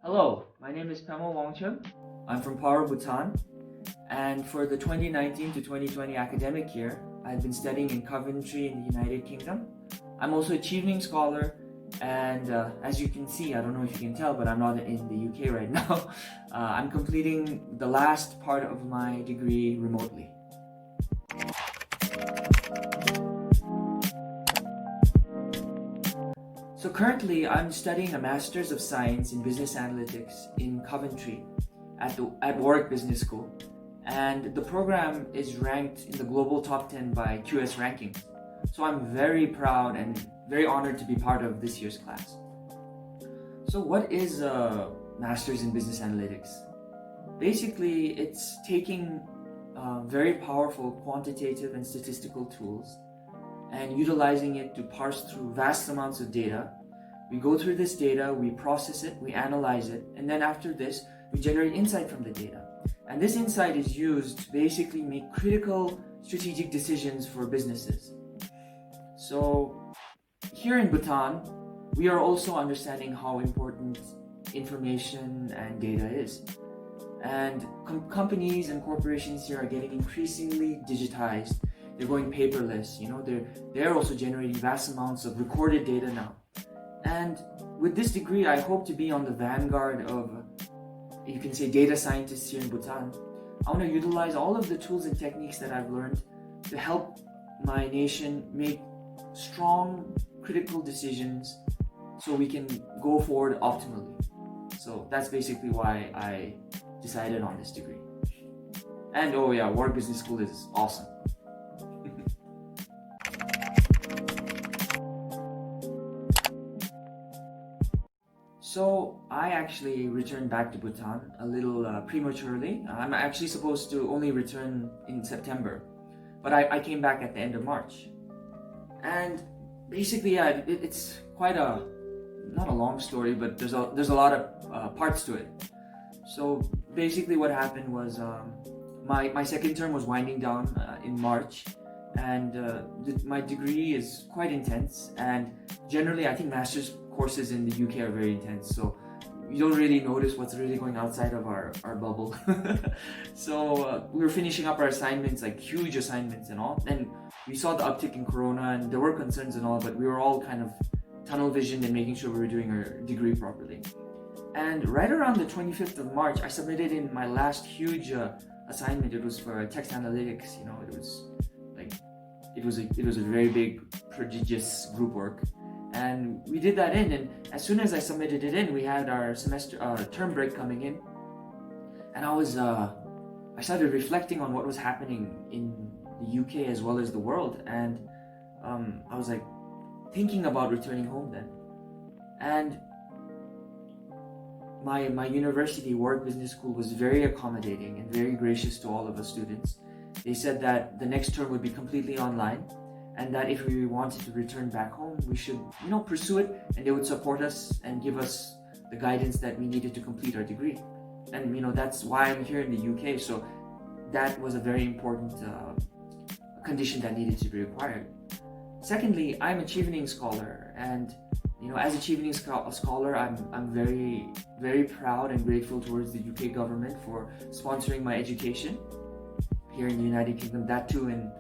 Hello, my name is Pema Wangchug. I'm from Bhutan, and for the 2019 to 2020 academic year, I've been studying in Coventry in the United Kingdom. I'm also a Chevening scholar, and as you can see, I don't know if you can tell, but I'm not in the UK right now. I'm completing the last part of my degree remotely. So currently, I'm studying a Master's of Science in Business Analytics in Coventry at Warwick Business School. And the program is ranked in the global top 10 by QS rankings. So I'm very proud and very honored to be part of this year's class. So what is a Master's in Business Analytics? Basically, it's taking very powerful quantitative and statistical tools and utilizing it to parse through vast amounts of data. We go through this data, we process it, we analyze it, and then after this, we generate insight from the data. And this insight is used to basically make critical strategic decisions for businesses. So here in Bhutan, we are also understanding how important information and data is. And companies and corporations here are getting increasingly digitized. They're going paperless, they're also generating vast amounts of recorded data now. And with this degree, I hope to be on the vanguard of, you can say, data scientists here in Bhutan. I want to utilize all of the tools and techniques that I've learned to help my nation make strong, critical decisions so we can go forward optimally. So that's basically why I decided on this degree. And oh yeah, Warwick Business School is awesome. So I actually returned back to Bhutan a little prematurely. I'm actually supposed to only return in September, but I came back at the end of March. And basically, yeah, it's quite not a long story, but there's a lot of parts to it. So basically what happened was my second term was winding down in March, and my degree is quite intense, and generally I think master's courses in the UK are very intense, so you don't really notice what's really going outside of our bubble. So we were finishing up our assignments, like huge assignments and all, and we saw the uptick in corona and there were concerns and all, but we were all kind of tunnel visioned and making sure we were doing our degree properly. And right around the 25th of March, I submitted in my last huge assignment. It was for text analytics. It was a very big, prodigious group work. And we did that and as soon as I submitted it in, we had our term break coming in, and I started reflecting on what was happening in the UK as well as the world, and I was like thinking about returning home then. And my university, Warwick Business School, was very accommodating and very gracious to all of us students. They said that the next term would be completely online, and that if we wanted to return back home, we should, pursue it, and they would support us and give us the guidance that we needed to complete our degree. And that's why I'm here in the UK. So that was a very important condition that needed to be required. Secondly, I'm a Chevening scholar, and as a Chevening scholar, I'm very, very proud and grateful towards the UK government for sponsoring my education here in the United Kingdom, that too in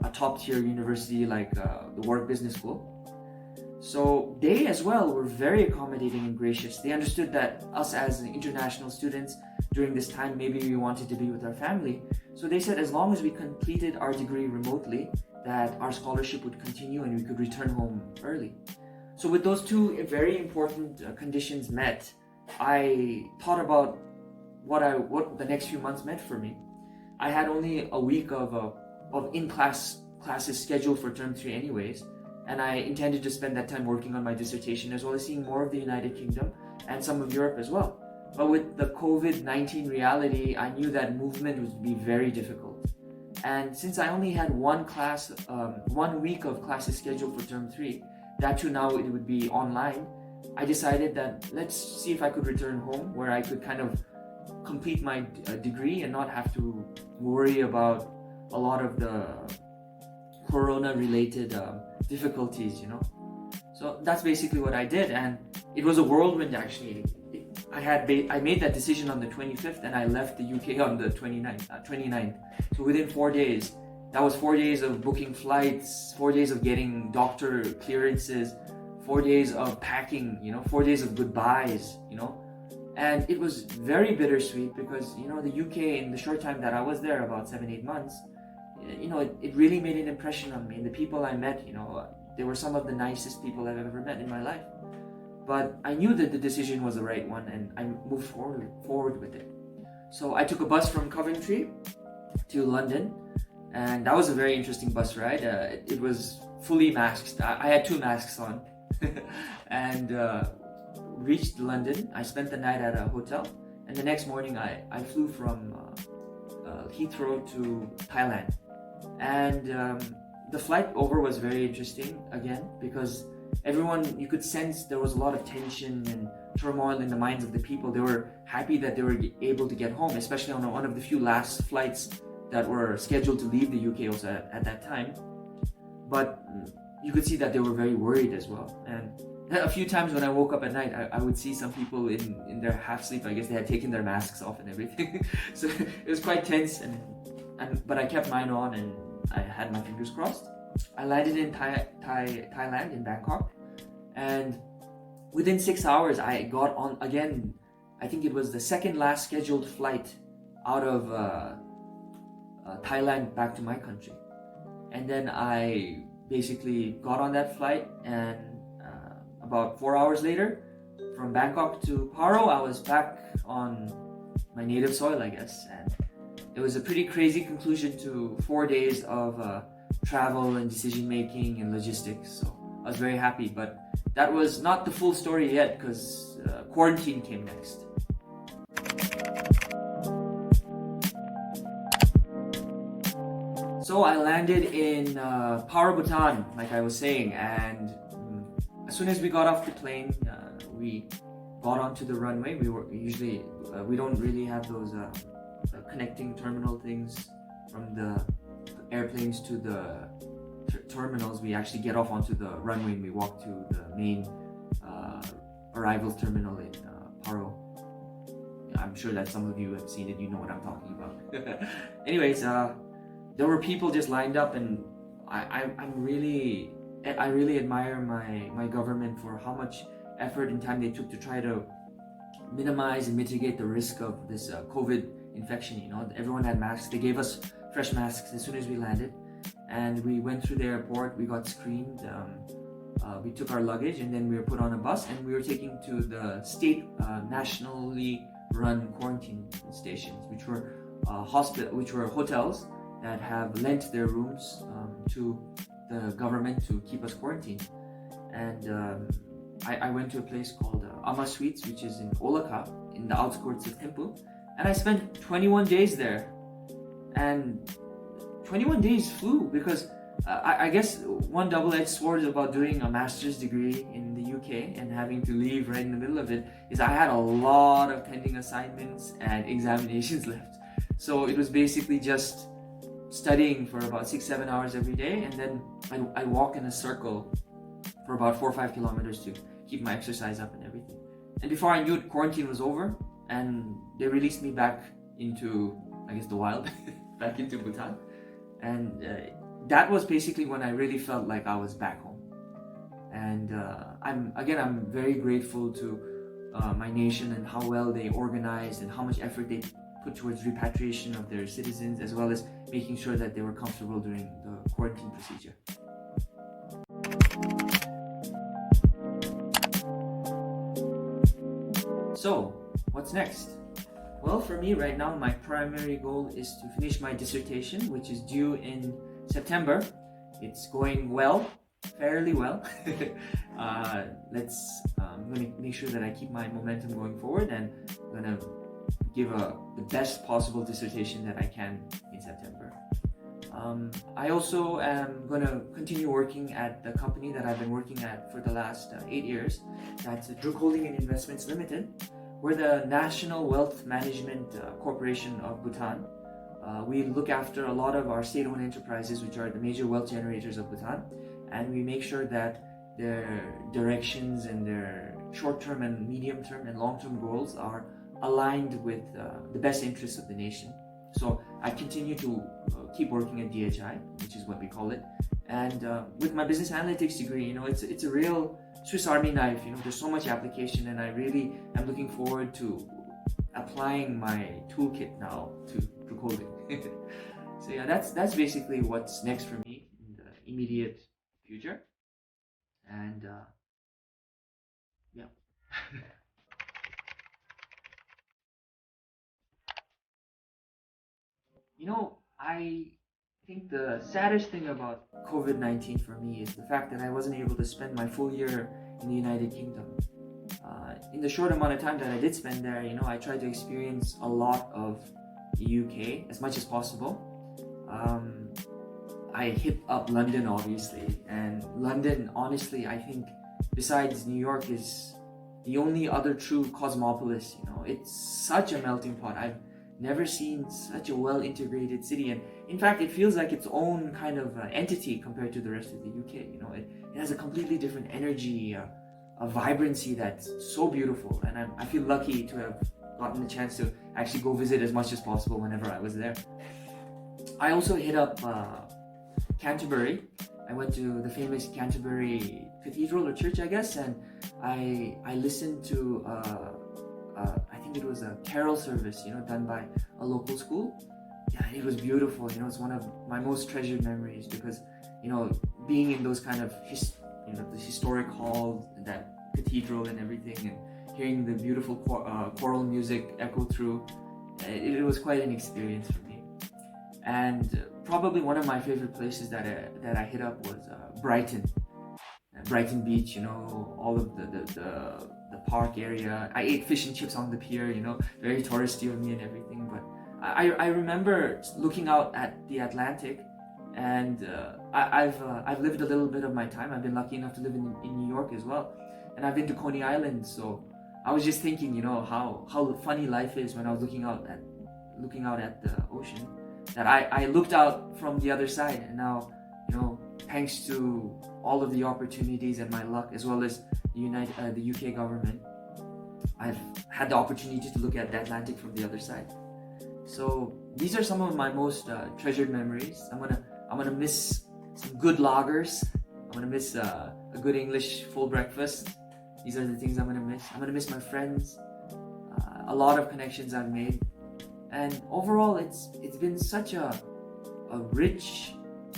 a top-tier university like the Warwick Business School. So they as well were very accommodating and gracious. They understood that us as international students during this time, maybe we wanted to be with our family. So they said as long as we completed our degree remotely, that our scholarship would continue and we could return home early. So with those two very important conditions met, I thought about what the next few months meant for me. I had only a week of classes scheduled for term 3 anyways, and I intended to spend that time working on my dissertation as well as seeing more of the United Kingdom and some of Europe as well. But with the COVID-19 reality, I knew that movement would be very difficult. And since I only had one week of classes scheduled for term 3, that too now it would be online, I decided that let's see if I could return home where I could kind of complete my degree and not have to worry about a lot of the corona-related difficulties, So that's basically what I did, and it was a whirlwind actually. I made that decision on the 25th and I left the UK on the 29th. So within 4 days, that was 4 days of booking flights, 4 days of getting doctor clearances, 4 days of packing, 4 days of goodbyes, and it was very bittersweet because, the UK, in the short time that I was there, about 7-8 months, it really made an impression on me. And the people I met, they were some of the nicest people I've ever met in my life. But I knew that the decision was the right one and I moved forward with it. So I took a bus from Coventry to London, and that was a very interesting bus ride. It was fully masked. I had 2 masks on and reached London. I spent the night at a hotel, and the next morning I flew from Heathrow to Thailand. And the flight over was very interesting again because everyone, you could sense there was a lot of tension and turmoil in the minds of the people. They were happy that they were able to get home, especially on one of the few last flights that were scheduled to leave the UK also at that time. But you could see that they were very worried as well. And a few times when I woke up at night, I would see some people in their half sleep. I guess they had taken their masks off and everything. So it was quite tense, but I kept mine on and I had my fingers crossed. I landed in Thailand, in Bangkok, and within 6 hours I got on again. I think it was the second last scheduled flight out of Thailand back to my country. And then I basically got on that flight, and about 4 hours later, from Bangkok to Paro, I was back on my native soil, I guess. And it was a pretty crazy conclusion to 4 days of travel and decision making and logistics. So I was very happy, but that was not the full story yet because quarantine came next. So I landed in Paro, Bhutan, like I was saying, and as soon as we got off the plane, we got onto the runway. We don't really have those connecting terminal things from the airplanes to the terminals. We actually get off onto the runway and we walk to the main arrivals terminal in Paro. I'm sure that some of you have seen it, you know what I'm talking about. Anyways, there were people just lined up, and I really admire my government for how much effort and time they took to try to minimize and mitigate the risk of this COVID infection. Everyone had masks. They gave us fresh masks as soon as we landed, and we went through the airport. We got screened. We took our luggage, and then we were put on a bus, and we were taken to the state nationally run quarantine stations, which were hotels that have lent their rooms to the government to keep us quarantined. And I went to a place called Ama Suites, which is in Olaka, in the outskirts of Thimphu, and I spent 21 days there. And 21 days flew because I guess one double-edged sword about doing a master's degree in the UK and having to leave right in the middle of it is I had a lot of pending assignments and examinations left. So it was basically just studying for about 6-7 hours every day, and then I walk in a circle for about 4 or 5 kilometers to keep my exercise up and everything. And before I knew it, quarantine was over and they released me back into, I guess, the wild, back into Bhutan. And that was basically when I really felt like I was back home. And I'm very grateful to my nation and how well they organized and how much effort they put towards repatriation of their citizens, as well as making sure that they were comfortable during the quarantine procedure. So, what's next? Well, for me right now, my primary goal is to finish my dissertation, which is due in September. It's going well, fairly well. I'm going to make sure that I keep my momentum going forward, and I'm going to give the best possible dissertation that I can in September. I also am going to continue working at the company that I've been working at for the last 8 years. That's Druk Holding and Investments Limited. We're the National Wealth Management Corporation of Bhutan. We look after a lot of our state-owned enterprises, which are the major wealth generators of Bhutan, and we make sure that their directions and their short-term and medium-term and long-term goals are aligned with the best interests of the nation. So I continue to keep working at DHI, which is what we call it. And with my business analytics degree, it's a real Swiss Army knife. There's so much application, and I really am looking forward to applying my toolkit now to coding. So yeah, that's basically what's next for me in the immediate future. And yeah. I think the saddest thing about COVID-19 for me is the fact that I wasn't able to spend my full year in the United Kingdom. In the short amount of time that I did spend there, I tried to experience a lot of the UK as much as possible. I hit up London, obviously, and London, honestly, I think besides New York is the only other true cosmopolis. It's such a melting pot. I've never seen such a well-integrated city, and in fact it feels like its own kind of entity compared to the rest of the UK. It has a completely different energy, a vibrancy that's so beautiful, and I feel lucky to have gotten the chance to actually go visit as much as possible whenever I was there. I also hit up Canterbury. I went to the famous Canterbury Cathedral or church, I guess, and I listened to I think it was a carol service, done by a local school. Yeah, it was beautiful. It's one of my most treasured memories because, being in those kind of the historic halls, that cathedral and everything, and hearing the beautiful choral music echo through, it was quite an experience for me. And probably one of my favorite places that I hit up was Brighton Beach. All of the park area. I ate fish and chips on the pier. Very touristy of me and everything. But I remember looking out at the Atlantic, and I've lived a little bit of my time. I've been lucky enough to live in New York as well, and I've been to Coney Island. So I was just thinking, how funny life is when I was looking out at the ocean. That I looked out from the other side, and now, thanks to all of the opportunities and my luck, as well as the UK government, I've had the opportunity to look at the Atlantic from the other side. So these are some of my most treasured memories. I'm gonna miss some good lagers. I'm gonna miss a good English full breakfast. These are the things I'm gonna miss. I'm gonna miss my friends, a lot of connections I've made. And overall, it's been such a rich,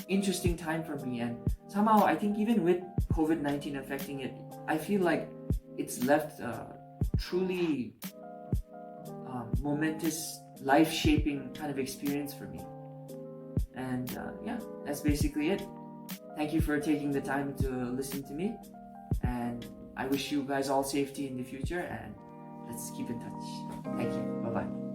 interesting time for me. And somehow, I think even with COVID-19 affecting it, I feel like it's left a truly momentous, life-shaping kind of experience for me. And yeah, that's basically it. Thank you for taking the time to listen to me. And I wish you guys all safety in the future. And let's keep in touch. Thank you. Bye-bye.